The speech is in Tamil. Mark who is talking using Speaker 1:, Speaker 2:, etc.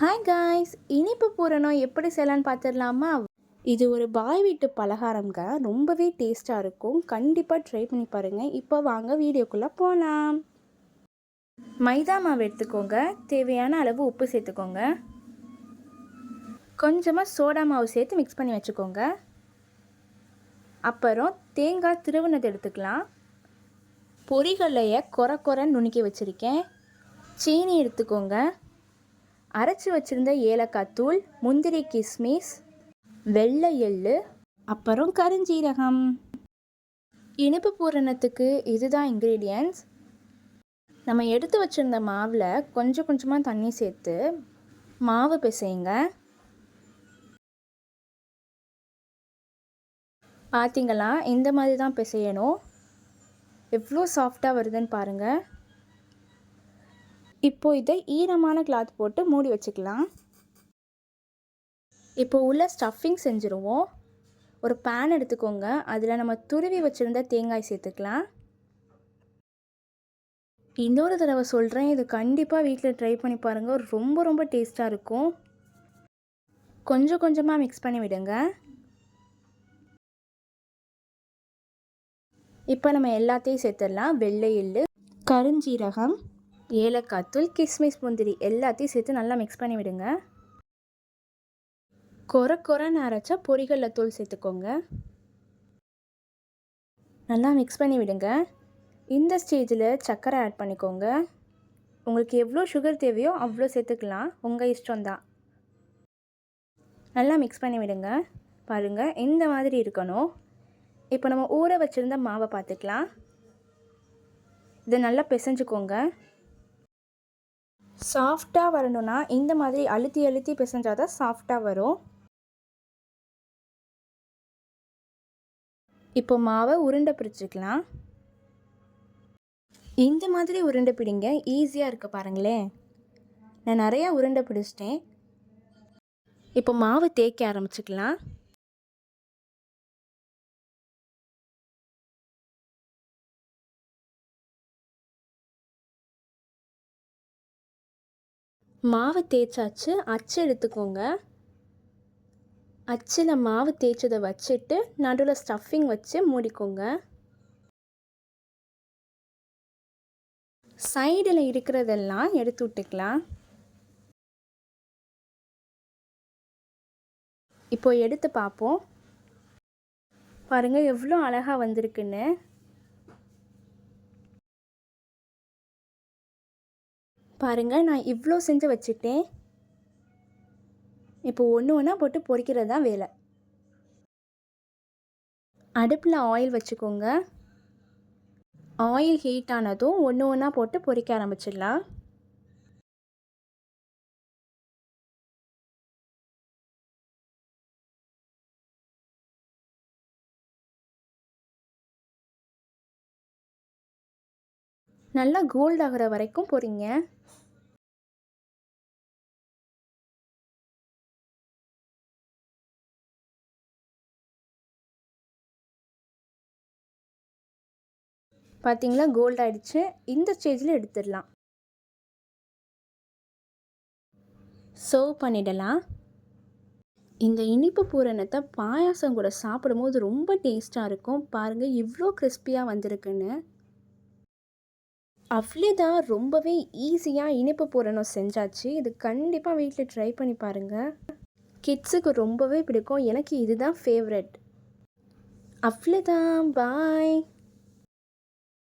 Speaker 1: ஹாய் காய்ஸ், இனிப்பு பூரணம் எப்படி செய்யலான்னு பார்த்துடலாமா? இது ஒரு பாய் வீட்டு பலகாரம்ங்க. ரொம்பவே டேஸ்ட்டாக இருக்கும். கண்டிப்பாக ட்ரை பண்ணி பாருங்கள். இப்போ வாங்க வீடியோக்குள்ளே போகலாம். மைதா மாவு எடுத்துக்கோங்க. தேவையான அளவு உப்பு சேர்த்துக்கோங்க. கொஞ்சமாக சோடா மாவு சேர்த்து மிக்ஸ் பண்ணி வச்சுக்கோங்க. அப்புறம் தேங்காய் திருவுனது எடுத்துக்கலாம். பொரிகல்லையை கொரன்னு நுணுக்கி வச்சுருக்கேன். சீனி எடுத்துக்கோங்க. அரைச்சி வச்சுருந்த ஏலக்காய் தூள், முந்திரி கிஸ்மிஸ், வெள்ளை எள்ளு, அப்புறம் கருஞ்சீரகம். இனிப்பு பூரணத்துக்கு இதுதான் இன்க்ரீடியன்ட்ஸ். நம்ம எடுத்து வச்சுருந்த மாவில் கொஞ்சம் கொஞ்சமாக தண்ணி சேர்த்து மாவு பிசையுங்க. பார்த்தீங்களா, இந்த மாதிரி தான் பிசையணும். எவ்வளோ சாஃப்டாக வருதுன்னு பாருங்கள். இப்போது இதை ஈரமான கிளாத் போட்டு மூடி வச்சுக்கலாம். இப்போ உள்ள ஸ்டஃபிங் செஞ்சுருவோம். ஒரு பேன் எடுத்துக்கோங்க. அதில் நம்ம துருவி வச்சுருந்த தேங்காய் சேர்த்துக்கலாம். இன்னொரு தடவை சொல்கிறேன், இது கண்டிப்பாக வீட்டில் ட்ரை பண்ணி பாருங்கள். ரொம்ப டேஸ்ட்டாக இருக்கும். கொஞ்சம் கொஞ்சமாக மிக்ஸ் பண்ணி விடுங்க. இப்போ நம்ம எல்லாத்தையும் சேர்த்துடலாம். வெள்ளை எள்ளு, கருஞ்சீரகம், ஏலக்காய் தூள், கிஸ்மிஸ், முந்திரி எல்லாத்தையும் சேர்த்து நல்லா மிக்ஸ் பண்ணி விடுங்க. கொரன்னு அரைச்சா பொரிகல்ல தூள் சேர்த்துக்கோங்க. நல்லா மிக்ஸ் பண்ணி விடுங்க. இந்த ஸ்டேஜில் சர்க்கரை ஆட் பண்ணிக்கோங்க. உங்களுக்கு எவ்வளோ சுகர் தேவையோ அவ்வளோ சேர்த்துக்கலாம், உங்கள் இஷ்டம்தான். நல்லா மிக்ஸ் பண்ணி விடுங்க. பாருங்கள், இந்த மாதிரி இருக்கணும். இப்போ நம்ம ஊற வச்சுருந்த மாவை பார்த்துக்கலாம். இதை நல்லா பிசைஞ்சுக்கோங்க. சாஃப்டாக வரணும்னா இந்த மாதிரி அழுத்தி பிசைஞ்சால் தான் சாஃப்டாக வரும். இப்போ மாவை உருண்டை பிடிச்சிக்கலாம். இந்த மாதிரி உருண்டை பிடிங்க, ஈஸியாக இருக்குது பாருங்களேன். நான் நிறையா உருண்டை பிடிச்சிட்டேன். இப்போ மாவு தேய்க்க ஆரம்பிச்சுக்கலாம். மாவு தேய்ச்சாச்சு. அச்சு எடுத்துக்கோங்க. அச்சில் மாவு தேய்ச்சதை வச்சுட்டு நடுவில் ஸ்டஃபிங் வச்சு மூடிக்கோங்க. சைடில் இருக்கிறதெல்லாம் எடுத்து விட்டுக்கலாம். இப்போ எடுத்து பார்ப்போம். பாருங்கள் எவ்வளோ அழகாக வந்திருக்குன்னு. பாருங்கள், நான் இவ்வளோ செஞ்சு வச்சுட்டேன். இப்போ ஒன்றா போட்டு பொரிக்கிறது தான் வேலை. அடுப்பில் ஆயில் வச்சுக்கோங்க. ஆயில் ஹீட் ஆனதும் ஒன்றா போட்டு பொரிக்க ஆரம்பிச்சிடலாம். நல்லா கோல்ட் ஆகிற வரைக்கும் பொரிங்க. பார்த்தீங்களா, கோல்ட் ஆகிடுச்சு. இந்த ஸ்டேஜில் எடுத்துடலாம். சர்வ் பண்ணிடலாம். இந்த இனிப்பு பூரணத்தை பாயாசம் கூட சாப்பிடும்போது ரொம்ப டேஸ்ட்டாக இருக்கும். பாருங்கள் இவ்வளோ கிறிஸ்பியாக வந்திருக்குன்னு. அவ்வளோதான், ரொம்பவே ஈஸியாக இனிப்பு பூரணம் செஞ்சாச்சு. இது கண்டிப்பாக வீட்டில் ட்ரை பண்ணி பாருங்கள். கிட்ஸுக்கு ரொம்பவே பிடிக்கும். எனக்கு இதுதான் ஃபேவரட். அவ்வளோதான், பாய்.